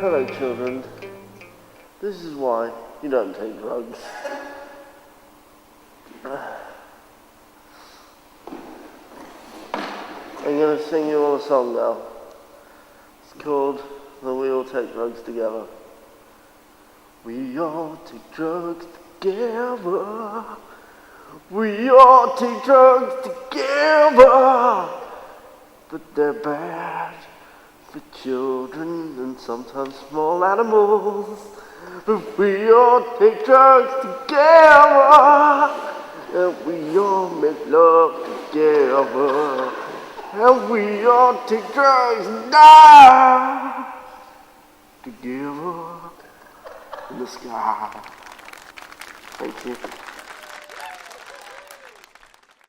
Hello children, this is why you don't take drugs. I'm going to sing you all a song now. It's called The We All Take Drugs Together. We all take drugs together. We all take drugs together. But they're bad for children and sometimes small animals. But we all take drugs together. And we all make love together. And we all take drugs and die together in the sky. Thank you.